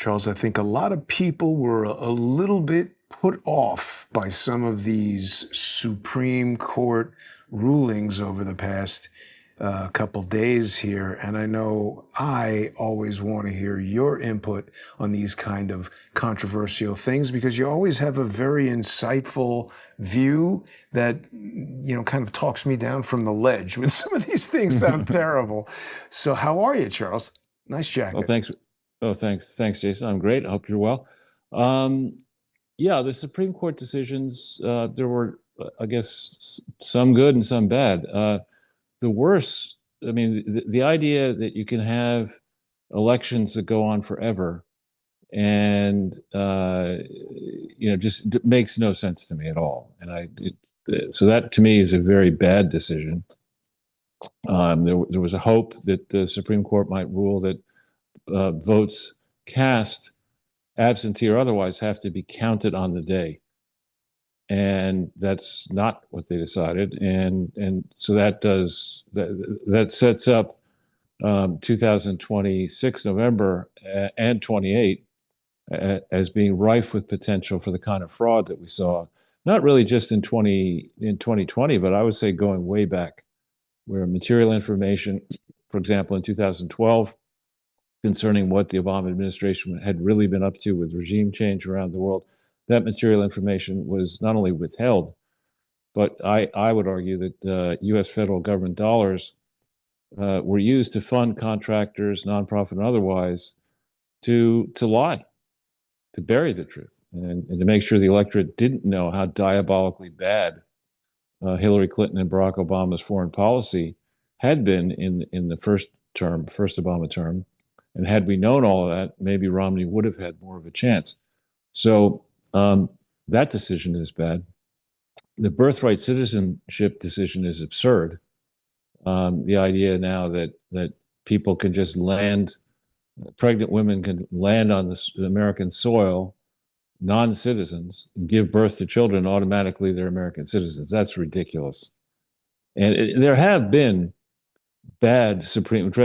Charles, I think a lot of people were a little bit put off by some of these Supreme Court rulings over the past couple days here. And I know I always want to hear your input on these kind of controversial things because you always have a very insightful view that, kind of talks me down from the ledge when some of these things sound terrible. So how are you, Charles? Nice Oh, jacket. thanks. Oh, thanks, Jason. I'm great. I hope you're well. Um, yeah, the Supreme Court decisions, there were, I guess, some good and some bad. The worst, I mean, the idea that you can have elections that go on forever and, just makes no sense to me at all. So that to me is a very bad decision. There was a hope that the Supreme Court might rule that votes cast, absentee or otherwise, have to be counted on the day, and that's not what they decided. And so that sets up 2026 November and 28 as being rife with potential for the kind of fraud that we saw, not really just in 2020, but I would say going way back, where material information, for example, in 2012 concerning what the Obama administration had really been up to with regime change around the world. That material information was not only withheld, but I would argue that U.S. federal government dollars were used to fund contractors, nonprofit and otherwise, to lie, to bury the truth, and to make sure the electorate didn't know how diabolically bad Hillary Clinton and Barack Obama's foreign policy had been in the first Obama term. And had we known all of that, maybe Romney would have had more of a chance. So that decision is bad. The birthright citizenship decision is absurd. The idea now that people can just land, pregnant women can land on this American soil, non-citizens, and give birth to children, automatically they're American citizens. That's ridiculous. And there have been Dred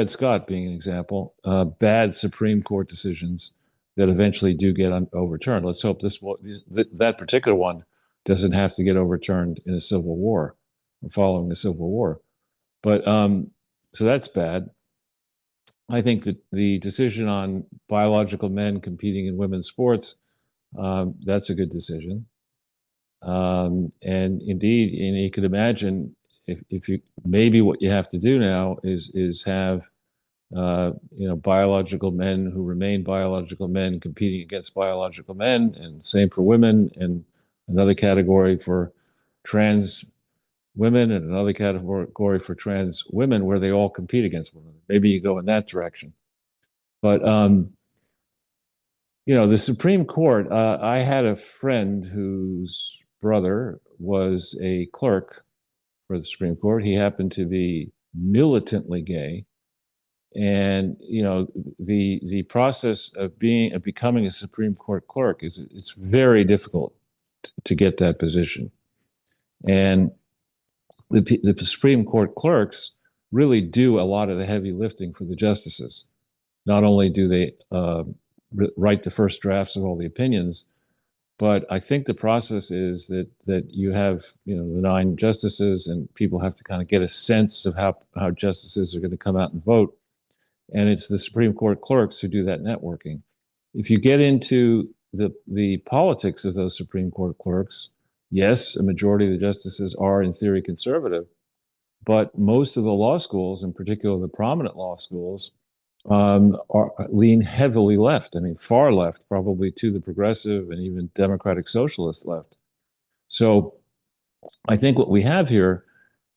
Scott being an example, bad Supreme Court decisions that eventually do get overturned. Let's hope that particular one doesn't have to get overturned in a civil war or following a civil war. But so that's bad. I think that the decision on biological men competing in women's sports, that's a good decision. And indeed, and you could imagine if you maybe what you have to do now is have biological men who remain biological men competing against biological men, and same for women, and another category for trans women, and another category for trans women, where they all compete against one another. Maybe you go in that direction, but the Supreme Court. I had a friend whose brother was a clerk for the Supreme Court. He happened to be militantly gay, and the process of becoming a Supreme Court clerk it's very difficult to get that position, and the Supreme Court clerks really do a lot of the heavy lifting for the justices. Not only do they write the first drafts of all the opinions, but I think the process is that you have the 9 justices, and people have to kind of get a sense of how justices are going to come out and vote, and it's the Supreme Court clerks who do that networking. If you get into the politics of those Supreme Court clerks, yes, a majority of the justices are in theory conservative, but most of the law schools, in particular the prominent law schools, lean heavily left. I mean, far left, probably to the progressive and even democratic socialist left. So I think what we have here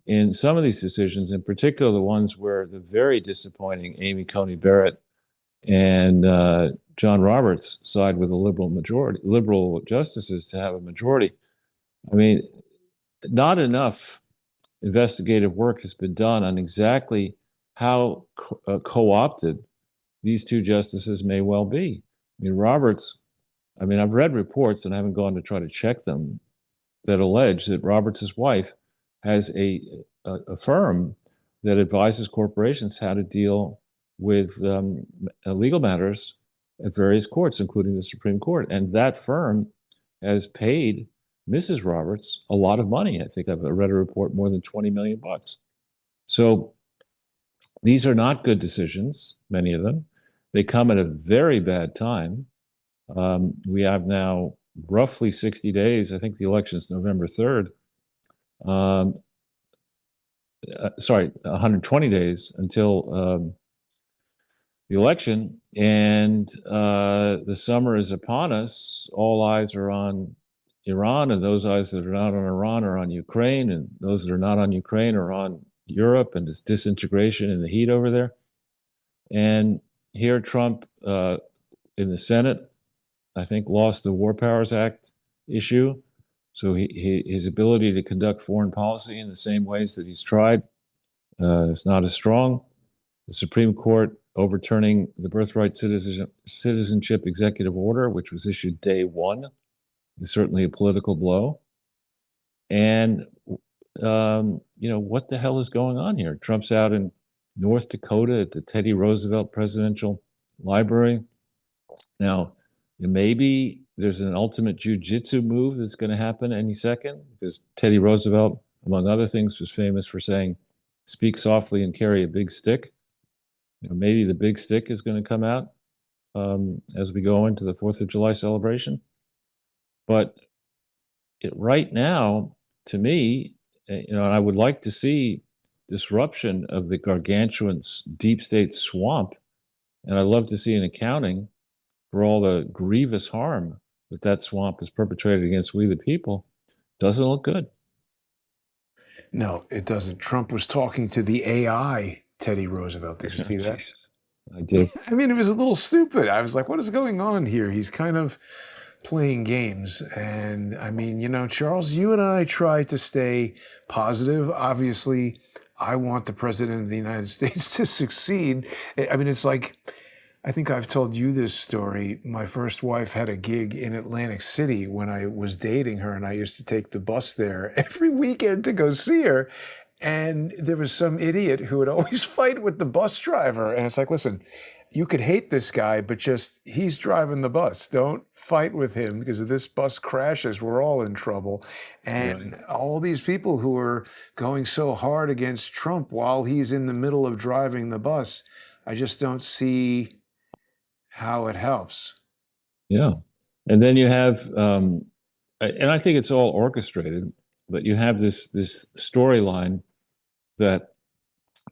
in some of these decisions, in particular the ones where the very disappointing Amy Coney Barrett and John Roberts side with a liberal justices to have a majority. I mean, not enough investigative work has been done on exactly how co-opted these 2 justices may well be. I mean, I've read reports, and I haven't gone to try to check them, that allege that Roberts' wife has a firm that advises corporations how to deal with legal matters at various courts, including the Supreme Court. And that firm has paid Mrs. Roberts a lot of money. I think I've read a report more than 20 million bucks. So these are not good decisions, many of them. They come at a very bad time. We have now roughly 60 days. I think the election is November 3rd. Sorry, 120 days until the election, and the summer is upon us. All eyes are on Iran, and those eyes that are not on Iran are on Ukraine, and those that are not on Ukraine are on Europe and its disintegration and the heat over there. And here, Trump in the Senate, I think, lost the War Powers Act issue. So his ability to conduct foreign policy in the same ways that he's tried is not as strong. The Supreme Court overturning the birthright citizenship executive order, which was issued day one, is certainly a political blow. And what the hell is going on here? Trump's out in North Dakota at the Teddy Roosevelt Presidential Library. Now, maybe there's an ultimate jujitsu move that's going to happen any second, because Teddy Roosevelt, among other things, was famous for saying, "Speak softly and carry a big stick." Maybe the big stick is going to come out as we go into the 4th of July celebration. But right now, to me, and I would like to see disruption of the gargantuan deep state swamp, and I'd love to see an accounting for all the grievous harm that swamp has perpetrated against we the people. Doesn't look good. No, it doesn't. Trump was talking to the AI Teddy Roosevelt. Did you see that? Jesus. I did. I mean, it was a little stupid. I was like, what is going on here? He's kind of playing games. And I mean, Charles, you and I try to stay positive. Obviously, I want the president of the United States to succeed. I mean, it's like, I think I've told you this story. My first wife had a gig in Atlantic City when I was dating her, and I used to take the bus there every weekend to go see her. And there was some idiot who would always fight with the bus driver. And it's like, listen, you could hate this guy, but just he's driving the bus. Don't fight with him, because if this bus crashes, we're all in trouble. And right. All these people who are going so hard against Trump while he's in the middle of driving the bus, I just don't see how it helps. Yeah. And then you have, and I think it's all orchestrated, but you have this storyline that,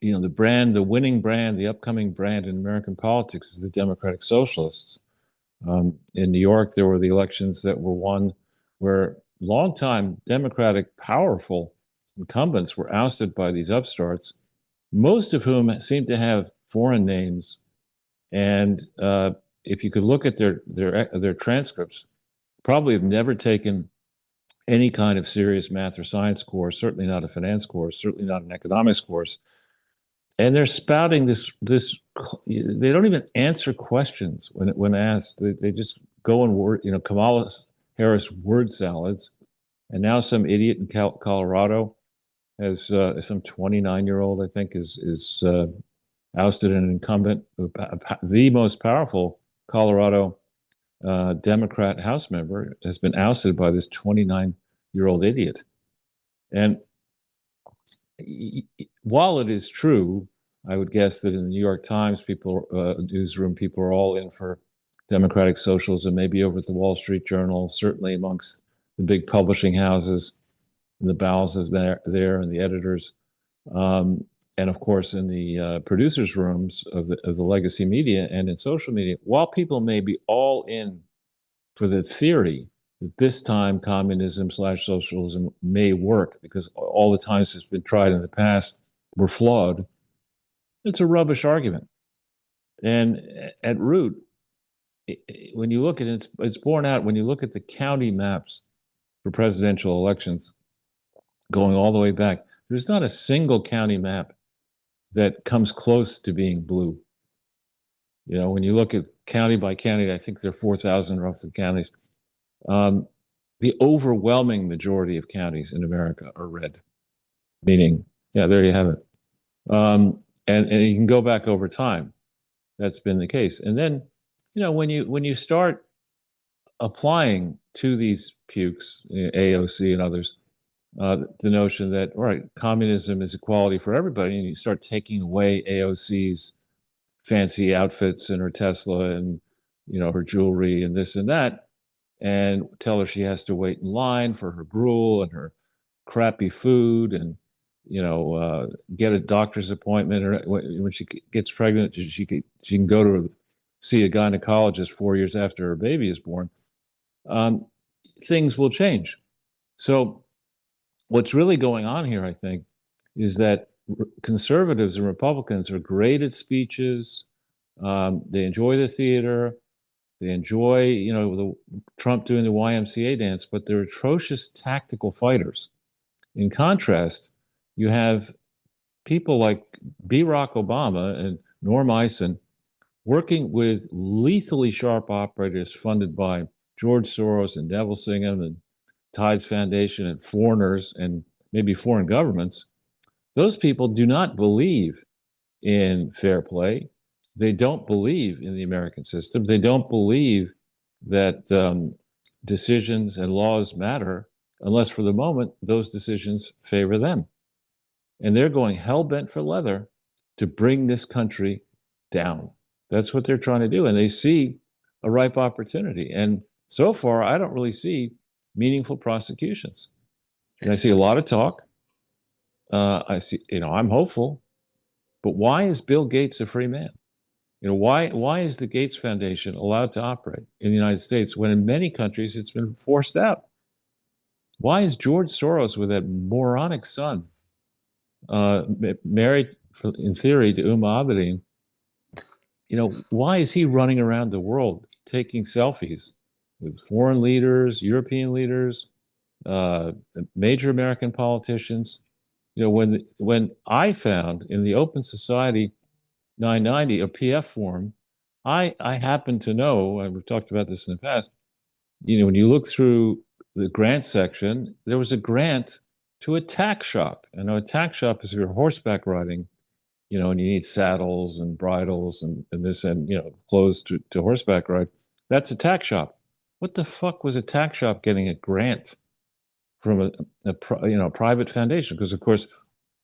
the winning brand, the upcoming brand in American politics is the Democratic Socialists. In New York, there were the elections that were won where longtime Democratic powerful incumbents were ousted by these upstarts, most of whom seem to have foreign names. And if you could look at their transcripts, probably have never taken any kind of serious math or science course, certainly not a finance course, certainly not an economics course. And they're spouting this. They don't even answer questions when asked. They just go and Kamala Harris word salads. And now some idiot in Colorado has some 29-year-old, I think, is ousted an incumbent, the most powerful Colorado Democrat House member has been ousted by this 29-year-old idiot. And while it is true, I would guess that in the New York Times newsroom, people are all in for democratic socialism, maybe over at the Wall Street Journal, certainly amongst the big publishing houses in the bowels of there and the editors. And of course, in the producers' rooms of the legacy media and in social media, while people may be all in for the theory that this time communism/socialism may work, because all the times it's been tried in the past were flawed, it's a rubbish argument. And at root, when you look at it, it's borne out when you look at the county maps for presidential elections going all the way back. There's not a single county map that comes close to being blue. When you look at county by county, I think there are 4,000 roughly counties. The overwhelming majority of counties in America are red, meaning, yeah, there you have it. And you can go back over time. That's been the case. And then, when you start applying to these pukes, AOC and others, the notion that, all right, communism is equality for everybody, and you start taking away AOC's fancy outfits and her Tesla and her jewelry and this and that, and tell her she has to wait in line for her gruel and her crappy food, and get a doctor's appointment, or when she gets pregnant, she can go to see a gynecologist 4 years after her baby is born. um, Things will change. So what's really going on here, I think, is that conservatives and Republicans are great at speeches. They enjoy the theater. They enjoy, Trump doing the YMCA dance, but they're atrocious tactical fighters. In contrast, you have people like Barack Obama and Norm Eisen working with lethally sharp operators funded by George Soros and Neville Singham and Tides Foundation and foreigners and maybe foreign governments. Those people do not believe in fair play. They don't believe in the American system. They don't believe that decisions and laws matter unless, for the moment, those decisions favor them. And they're going hell bent for leather to bring this country down. That's what they're trying to do. And they see a ripe opportunity. And so far, I don't really see meaningful prosecutions. And I see a lot of talk. I see, I'm hopeful. But why is Bill Gates a free man? Why is the Gates Foundation allowed to operate in the United States when in many countries it's been forced out? Why is George Soros with that moronic son, married in theory to Uma Abedin, why is he running around the world taking selfies with foreign leaders, European leaders, major American politicians? When I found in the Open Society 990, a PF form, I happen to know, and we've talked about this in the past, when you look through the grant section, there was a grant to a tack shop. And a tack shop is your horseback riding, and you need saddles and bridles and this and, clothes to horseback ride. That's a tack shop. What the fuck was a tack shop getting a grant from a private foundation? Because, of course,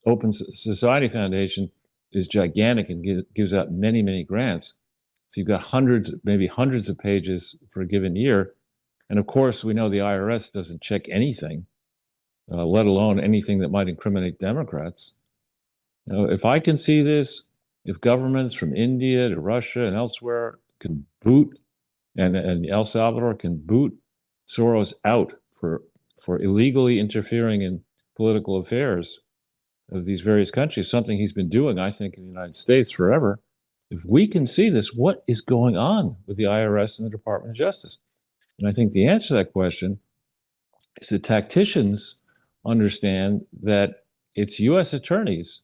Open Society Foundation is gigantic and gives out many, many grants. So you've got hundreds, maybe hundreds of pages for a given year. And of course, we know the IRS doesn't check anything, let alone anything that might incriminate Democrats. If I can see this, if governments from India to Russia and elsewhere can boot, and El Salvador can boot Soros out for illegally interfering in political affairs of these various countries, something he's been doing, I think, in the United States forever. If we can see this, what is going on with the IRS and the Department of Justice? And I think the answer to that question is that tacticians understand that it's U.S. attorneys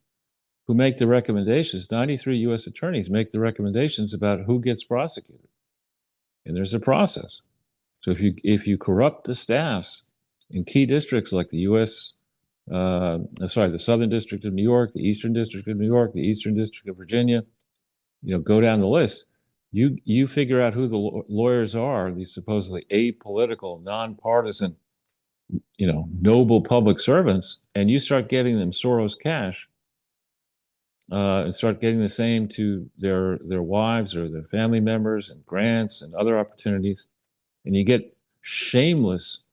who make the recommendations. 93 U.S. attorneys make the recommendations about who gets prosecuted. And there's a process. So if you corrupt the staffs in key districts like the the Southern District of New York, the Eastern District of New York, the Eastern District of Virginia, go down the list. You figure out who the lawyers are, these supposedly apolitical, nonpartisan, noble public servants, and you start getting them Soros cash, and start getting the same to their wives or their family members and grants and other opportunities, and you get shameless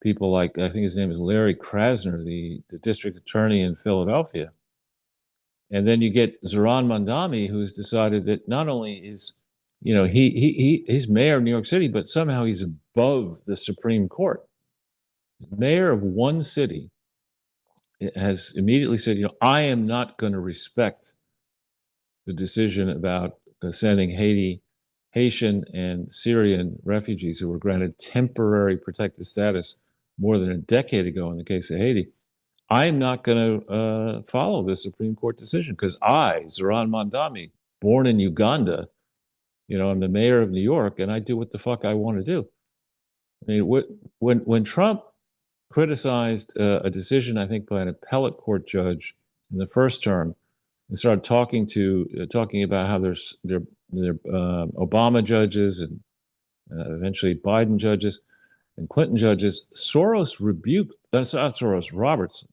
people like, I think his name is Larry Krasner, the district attorney in Philadelphia. And then you get Zoran Mandami, who's decided that not only is, he's mayor of New York City, but somehow he's above the Supreme Court. Mayor of one city has immediately said, I am not going to respect the decision about sending Haitian and Syrian refugees who were granted temporary protected status more than a decade ago in the case of Haiti. I'm not going to follow this Supreme Court decision because I, Zoran Mandami, born in Uganda, I'm the mayor of New York, and I do what the fuck I want to do. I mean, when Trump criticized a decision, I think, by an appellate court judge in the first term, and started talking about how they're they're Obama judges and eventually Biden judges and Clinton judges. Soros rebuked, that's not Soros, Roberts,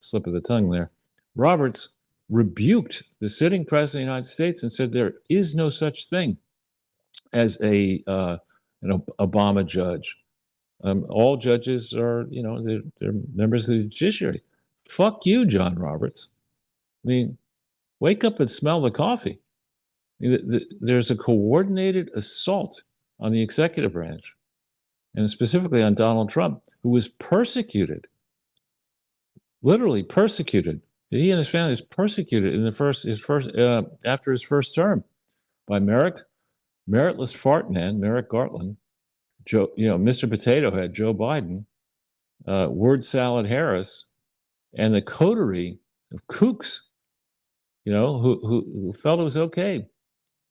slip of the tongue there. Roberts rebuked the sitting president of the United States and said there is no such thing as an Obama judge. All judges are, they're members of the judiciary. Fuck you, John Roberts. I mean, wake up and smell the coffee. There's a coordinated assault on the executive branch, and specifically on Donald Trump, who was persecuted, literally persecuted. He and his family was persecuted in after his first term by meritless fart man, Merrick Garland, Mr. Potato Head, Joe Biden, word salad Harris, and the coterie of kooks, who felt it was okay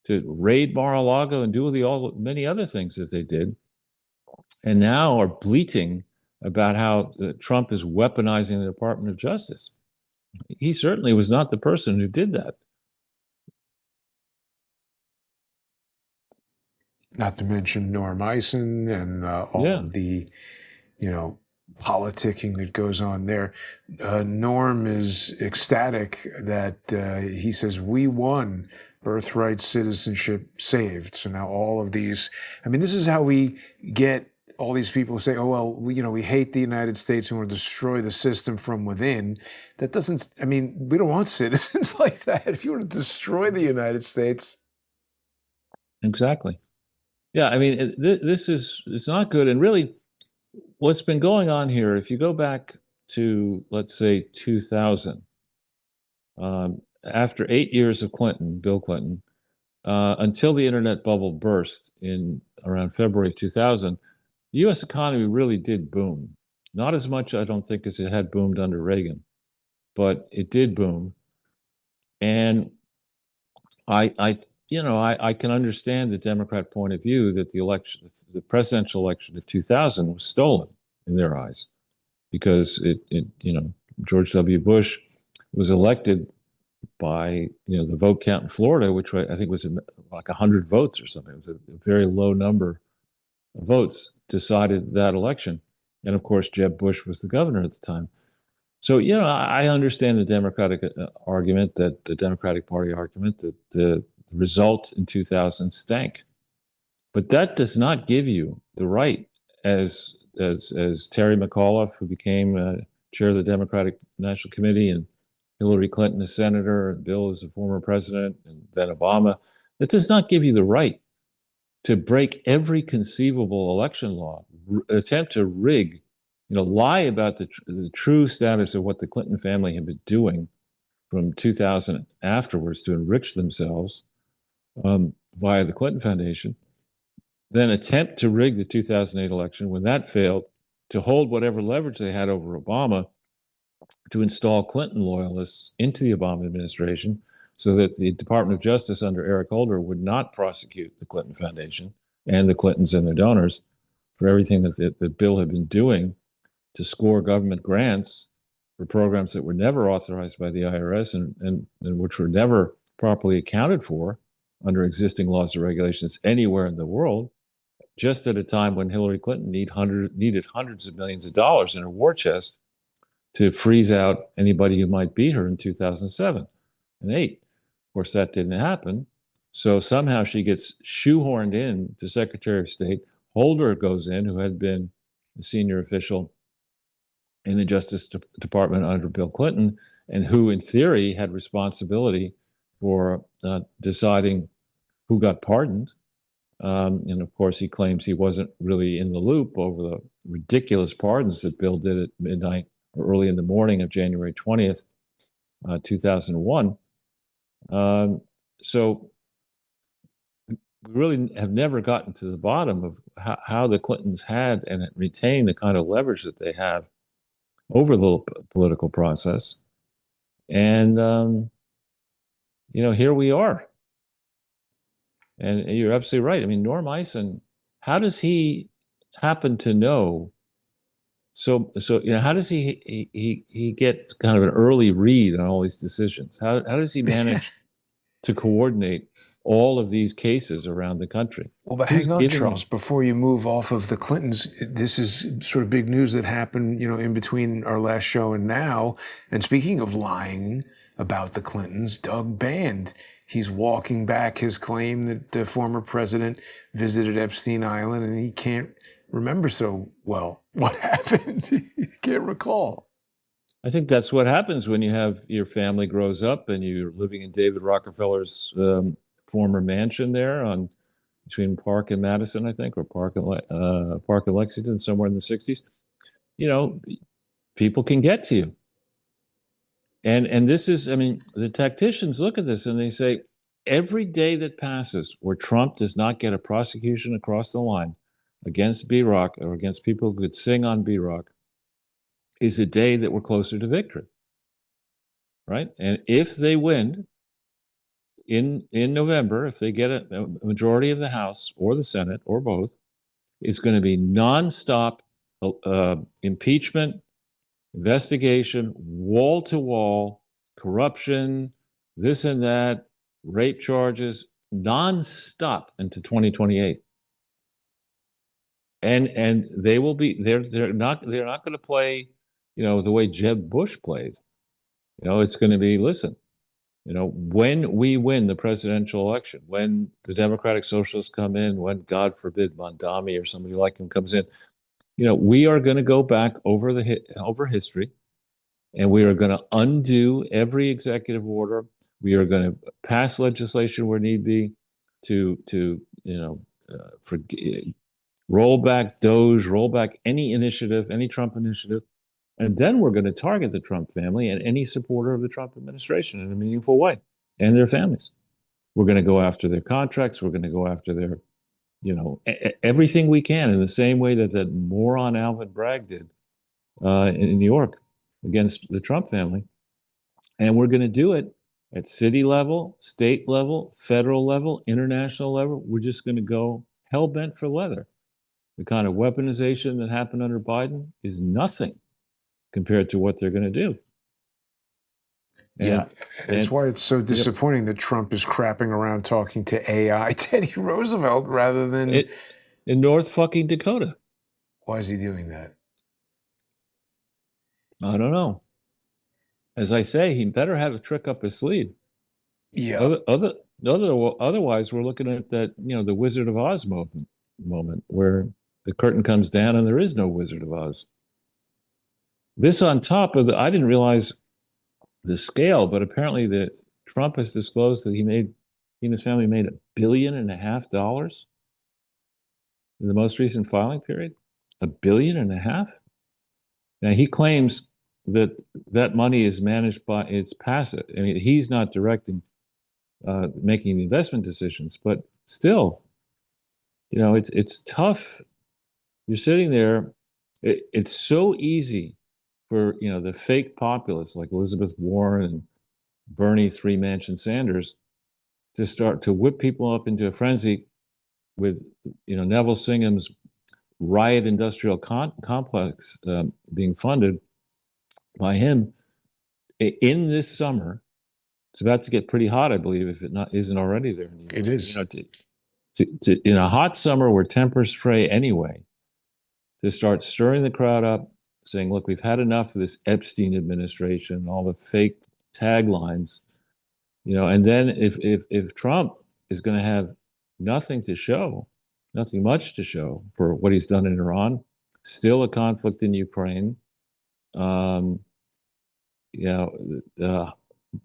to raid Mar-a-Lago and do all the many other things that they did, and now are bleating about how Trump is weaponizing the Department of Justice. He certainly was not the person who did that. Not to mention Norm Eisen and all Yeah. of the, politicking that goes on there. Norm is ecstatic that he says, we won, birthright citizenship saved. So now all of these, this is how we get all these people who say, oh, well, we hate the United States and want to destroy the system from within. That doesn't, we don't want citizens like that. If you want to destroy the United States. Exactly. Yeah, it's not good. And really, what's been going on here, if you go back to, let's say, 2000, after 8 years of Bill Clinton, until the internet bubble burst in around February of 2000, the U.S. economy really did boom. Not as much, I don't think, as it had boomed under Reagan, but it did boom. And I can understand the Democrat point of view that the presidential election of 2000 was stolen in their eyes, because George W. Bush was elected by the vote count in Florida, which I think was like 100 votes or something. It was a very low number of votes decided that election, and of course Jeb Bush was the governor at the time. So I understand the Democratic argument, that the Democratic Party argument, that the result in 2000 stank, but that does not give you the right, as Terry McAuliffe, who became chair of the Democratic National Committee, and Hillary Clinton as senator, and Bill as a former president, and then Obama, that does not give you the right to break every conceivable election law, attempt to rig, lie about the true status of what the Clinton family had been doing from 2000 afterwards to enrich themselves via the Clinton Foundation, then attempt to rig the 2008 election. When that failed, to hold whatever leverage they had over Obama to install Clinton loyalists into the Obama administration, so that the Department of Justice under Eric Holder would not prosecute the Clinton Foundation and the Clintons and their donors for everything that Bill had been doing to score government grants for programs that were never authorized by the IRS and which were never properly accounted for under existing laws or regulations anywhere in the world, just at a time when Hillary Clinton needed hundreds of millions of dollars in her war chest to freeze out anybody who might beat her in 2007 and 8. Of course, that didn't happen. So somehow she gets shoehorned in to Secretary of State. Holder goes in, who had been the senior official in the Justice Department under Bill Clinton, and who, in theory, had responsibility for deciding who got pardoned. And of course, he claims he wasn't really in the loop over the ridiculous pardons that Bill did at midnight or early in the morning of January 20th, 2001. So we really have never gotten to the bottom of how the Clintons had and retained the kind of leverage that they have over the political process. And, here we are. And you're absolutely right. Norm Eisen, how does he happen to know? So how does he get kind of an early read on all these decisions? How does he manage to coordinate all of these cases around the country. Well, but Who's hang on, giving Charles, them? before you move off of the Clintons, this is sort of big news that happened, in between our last show and now. And speaking of lying about the Clintons, Doug Band, he's walking back his claim that the former president visited Epstein Island and he can't remember so well what happened. He can't recall. I think that's what happens when you have your family grows up and you're living in David Rockefeller's former mansion there on between Park and Madison, I think, or Park and Lexington, somewhere in the 60s. You know, people can get to you. And this is, I mean, the tacticians look at this and they say, every day that passes where Trump does not get a prosecution across the line against B Rock or against people who could sing on B Rock is a day that we're closer to victory. Right. And if they win in November, if they get a majority of the House or the Senate or both, it's going to be nonstop impeachment, investigation, wall to wall, corruption, this and that, rape charges, nonstop into 2028. And they will be they're not going to play, the way Jeb Bush played. It's going to be, listen, when we win the presidential election, when the Democratic Socialists come in, when God forbid Mondami or somebody like him comes in, we are going to go back over history, and we are going to undo every executive order. We are going to pass legislation where need be to for, roll back Doge, roll back any initiative, any Trump initiative, and then we're going to target the Trump family and any supporter of the Trump administration in a meaningful way, and their families. We're going to go after their contracts. We're going to go after their, everything we can, in the same way that that moron Alvin Bragg did in New York against the Trump family. And we're going to do it at city level, state level, federal level, international level. We're just going to go hell bent for leather. The kind of weaponization that happened under Biden is nothing compared to what they're going to do. Yeah, And it's and why it's so you know, disappointing that Trump is crapping around talking to AI Teddy Roosevelt rather than. it in North fucking Dakota, Why is he doing that? I don't know. As I say, he better have a trick up his sleeve. Yeah. Otherwise, we're looking at that, the Wizard of Oz moment where the curtain comes down and there is no Wizard of Oz. This on top of I didn't realize the scale, but apparently the Trump has disclosed that he and his family made $1.5 billion in the most recent filing period. $1.5 billion. Now he claims that that money is managed by it's passive. I mean, he's not directing, making the investment decisions, but still, it's tough. You're sitting there. It's so easy for the fake populists like Elizabeth Warren and Bernie Three Mansion Sanders to start to whip people up into a frenzy with Neville Singham's riot industrial complex being funded by him in this summer. It's about to get pretty hot, I believe, if it not isn't already there in New York. It is. In a hot summer where tempers fray anyway, to start stirring the crowd up, saying, "Look, we've had enough of this Epstein administration, all the fake taglines." And then if Trump is going to have nothing to show, nothing much to show for what he's done in Iran, still a conflict in Ukraine, um,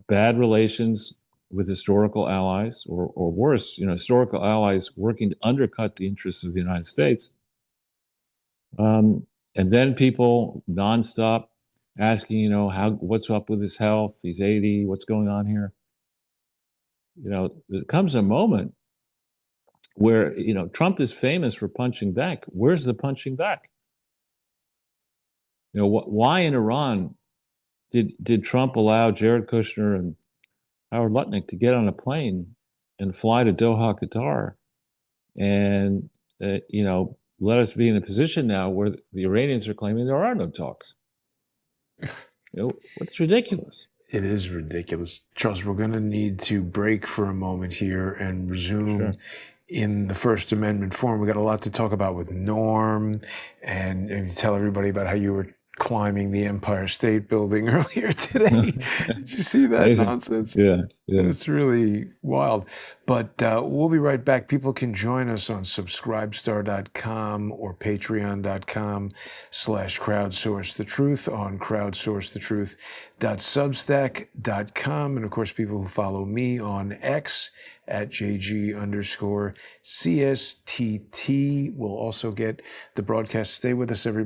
bad relations with historical allies, or worse, historical allies working to undercut the interests of the United States. And then people nonstop asking, what's up with his health? He's 80. What's going on here? There comes a moment where, Trump is famous for punching back. Where's the punching back? Why in Iran did Trump allow Jared Kushner and Howard Lutnick to get on a plane and fly to Doha, Qatar, and let us be in a position now where the Iranians are claiming there are no talks? It's ridiculous. It is ridiculous. Charles, we're going to need to break for a moment here and resume Sure. in the First Amendment forum. We got a lot to talk about with Norm, and tell everybody about how you were climbing the Empire State Building earlier today. Did you see that Amazing. nonsense? Yeah, yeah. It's really wild. But we'll be right back. People can join us on subscribestar.com or patreon.com/crowdsourcethetruth, on crowdsourcethetruth.substack.com. And of course, people who follow me on X at JG_CSTT will also get the broadcast. Stay with us, everybody.